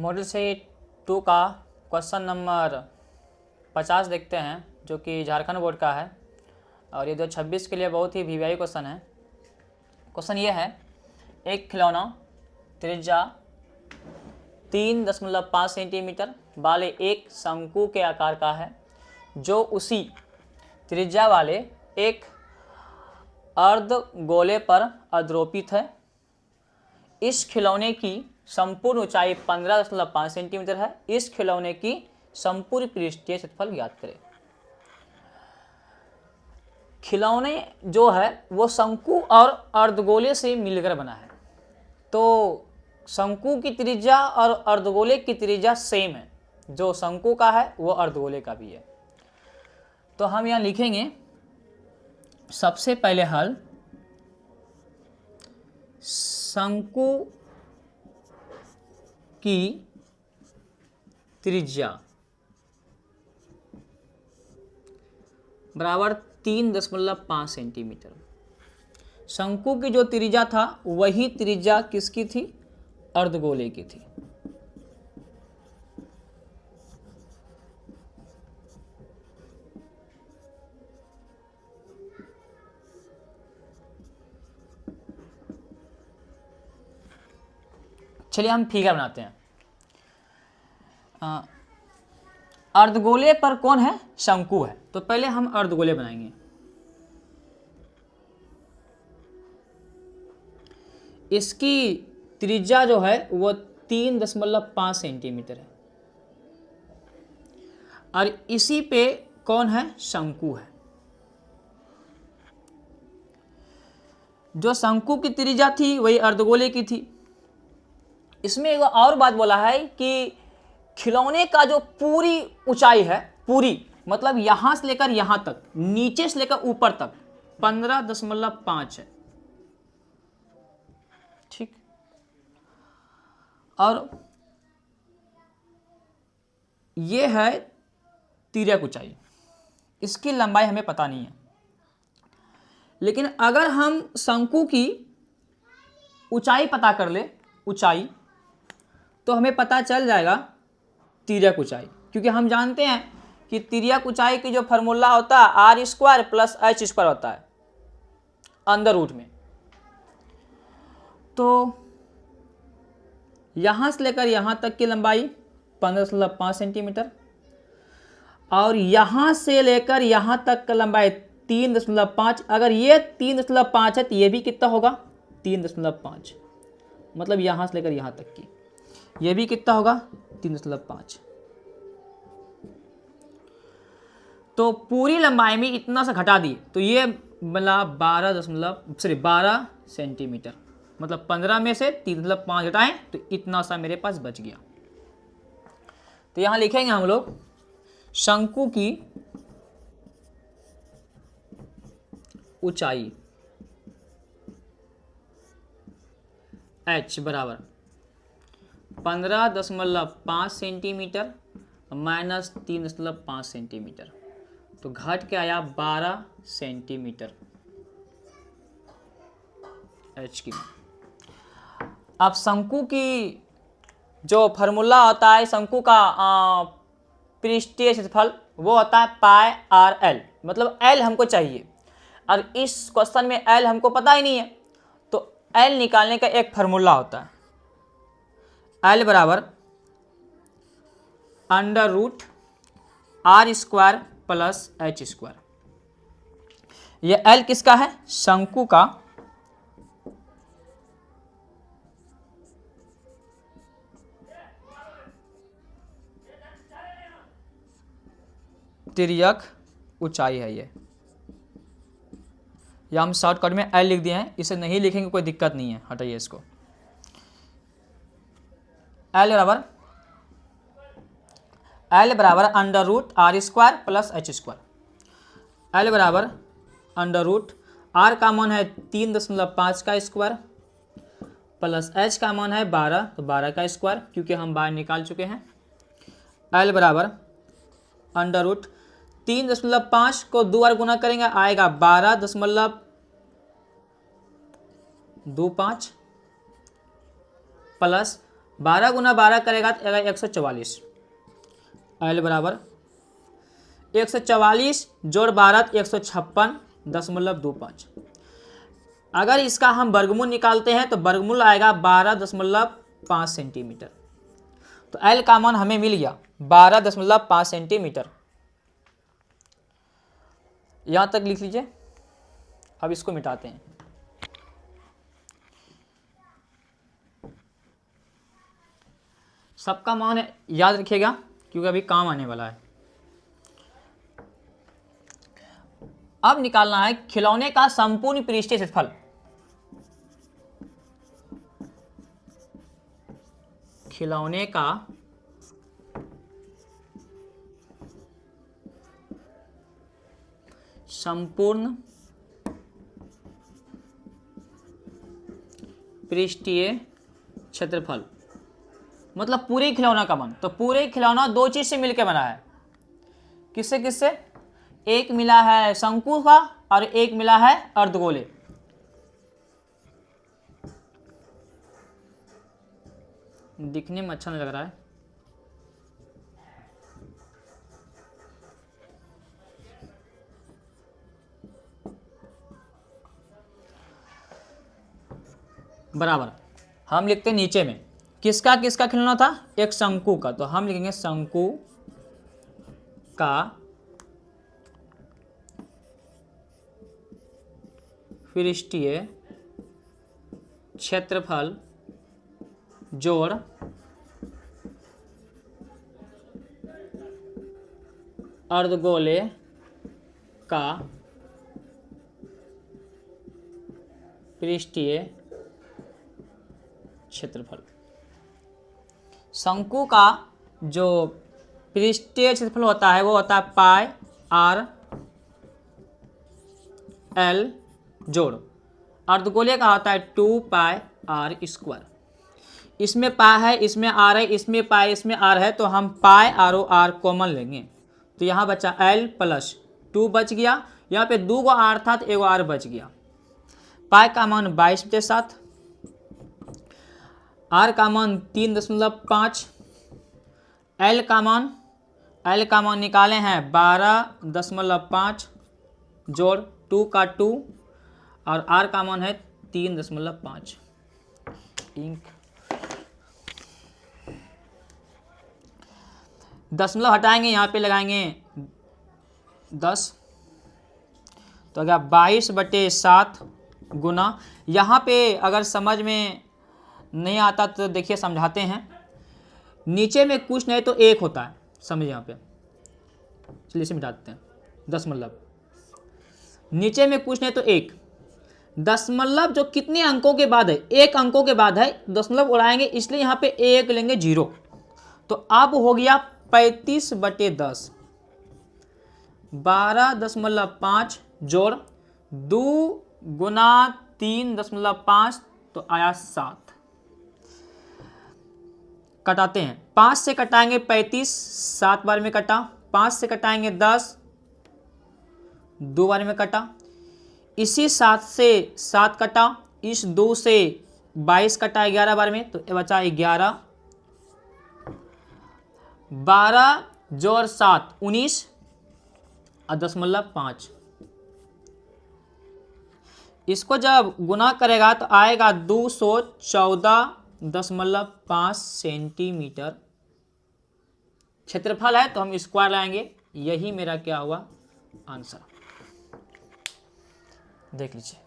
Model से 2 का question number 50 देखते हैं, जो कि झारखंड बोर्ड का है और ये 2026 के लिए बहुत ही वीवीआई क्वेश्चन है। क्वेश्चन ये है, एक खिलौना त्रिज्या 3.5 सेंटीमीटर वाले एक शंकु के आकार का है, जो उसी त्रिज्या वाले एक अर्धगोले पर अधरोपित है। इस खिलौने की संपूर्ण ऊंचाई 15.5 सेंटीमीटर है। इस खिलौने की संपूर्ण पृष्ठीय क्षेत्रफल ज्ञात करें। खिलौने जो है वो शंकु और अर्धगोले से मिलकर बना है, तो शंकु की त्रिज्या और अर्धगोले की त्रिज्या सेम है। जो शंकु का है वो अर्धगोले का भी है। तो हम यहाँ लिखेंगे सबसे पहले हल, शंकु की त्रिज्या बराबर 3.5 सेंटीमीटर। शंकु की जो त्रिज्या था वही त्रिज्या किसकी थी? अर्धगोले की थी। चलिए हम फिगर बनाते हैं। अर्धगोले पर कौन है? शंकु है। तो पहले हम अर्धगोले बनाएंगे। इसकी त्रिज्या जो है वो 3.5 सेंटीमीटर है और इसी पे कौन है? शंकु है। जो शंकु की त्रिज्या थी वही अर्धगोले की थी। इसमें एक और बात बोला है कि खिलौने का जो पूरी ऊंचाई है, पूरी मतलब यहां से लेकर यहां तक, नीचे से लेकर ऊपर तक 15.5 है। ठीक। और ये है तिर्यक ऊंचाई। इसकी लंबाई हमें पता नहीं है, लेकिन अगर हम शंकु की ऊंचाई पता कर ले, ऊंचाई, तो हमें पता चल जाएगा तिर्यक ऊंचाई, क्योंकि हम जानते हैं कि तिर्यक ऊंचाई की जो फॉर्मूला होता है r² + h² होता है अंडर रूट में। तो यहां से लेकर यहां तक की लंबाई 15.5 सेंटीमीटर और यहां से लेकर यहां तक का लंबाई 3.5। अगर ये 3.5 है तो ये भी कितना होगा? 3.5। मतलब यहां से लेकर यहां तक की ये भी कितना होगा? 3.5। तो पूरी लंबाई में इतना सा घटा दिए तो ये बना 12 सेंटीमीटर। मतलब 15 में से 3.5 घटाएं तो इतना सा मेरे पास बच गया। तो यहां लिखेंगे हम लोग शंकु की ऊंचाई h बराबर 15.5 सेंटीमीटर माइनस 3.5 सेंटीमीटर, तो घट के आया 12 सेंटीमीटर h की। अब शंकु की जो फॉर्मूला होता है शंकु का पृष्ठीय क्षेत्रफल, वो होता है πr_l, मतलब l हमको चाहिए और इस क्वेश्चन में l हमको पता ही नहीं है, तो l निकालने का एक फॉर्मूला होता है, l बराबर √r² + h²। ये l किसका है? शंकु का तिर्यक ऊंचाई है। ये या हम शॉर्टकट में l लिख दिए हैं, इसे नहीं लिखेंगे कोई दिक्कत नहीं है, हटाइए इसको। l बराबर √r² + h²। l बराबर √r का मान है 3.5 का स्क्वायर प्लस h का मान है 12, तो 12 का स्क्वायर, क्योंकि हम बाहर निकाल चुके हैं। l बराबर √3.5 को 2 बार गुना करेंगे आएगा 12.25 प्लस 12 गुना 12 करेगा तो 144। L बराबर 144 जोड़ 12 156.25। अगर इसका हम वर्गमूल निकालते हैं तो वर्गमूल आएगा 12.5 सेंटीमीटर। तो L का मान हमें मिल गया 12.5 सेंटीमीटर। यहां तक लिख लीजिए। अब इसको मिटाते हैं। सबका मान याद रखिएगा क्योंकि अभी काम आने वाला है। अब निकालना है खिलौने का संपूर्ण पृष्ठीय क्षेत्रफल। खिलौने का संपूर्ण पृष्ठीय क्षेत्रफल मतलब पूरे खिलौना का मान। तो पूरे खिलौना दो चीज से मिलकर बना है। किससे किससे? एक मिला है शंकु का और एक मिला है अर्धगोले। दिखने में अच्छा नहीं लग रहा है। बराबर हम लिखते हैं नीचे में किसका किसका खिलौना था? एक शंकु का। तो हम लिखेंगे शंकु का पृष्ठीय क्षेत्रफल जोड़ अर्धगोले का पृष्ठीय क्षेत्रफल। शंकु का जो पृष्ठीय क्षेत्रफल होता है वो होता है पाई आर एल जोड़ अर्धगोले का होता है 2 पाई आर स्क्वायर। इसमें पाई है, इसमें आर है, इसमें पाई, इसमें आर है। तो हम पाई आर ओ आर कॉमन लेंगे। तो यहाँ बचा एल प्लस 2 बच गया। यहाँ पे 2 गो आर था तो 1 आर बच गया। पाई का मान 22/7, आर का मान 3.5, एल का मान निकाले हैं 12.5 जोड़ 2 का 2 और आर का मान है 3.5। इंक दशमलव हटाएंगे, यहाँ पे लगाएंगे 10। तो अगर 22/7 गुना, यहाँ पे अगर समझ में नहीं आता तो देखिए समझाते हैं। नीचे में कुछ नहीं तो एक होता है, समझिए यहाँ पे। चलिए इसे मिटा देते हैं। दशमलव नीचे में कुछ नहीं तो एक। दशमलव जो कितने अंकों के बाद है? एक अंकों के बाद है। दशमलव उड़ाएंगे इसलिए यहाँ पे एक लेंगे 0। तो अब हो गया 35/10। 12.5 जोड़ 2 गुना 3.5 तो आया 7। कटाते हैं। 5 से कटाएंगे 35, 7 बार में कटा। 5 से कटाएंगे 10, 2 बार में कटा। इसी 7 से 7 कटा। इस 2 से 22 कटा 11 बार में, तो बचा 11। 12 जोड़ 7 19 और 0.5। इसको जब गुना करेगा तो आएगा 214.5 सेंटीमीटर क्षेत्रफल है। तो हम स्क्वायर लाएंगे। यही मेरा क्या हुआ? आंसर। देख लीजिए।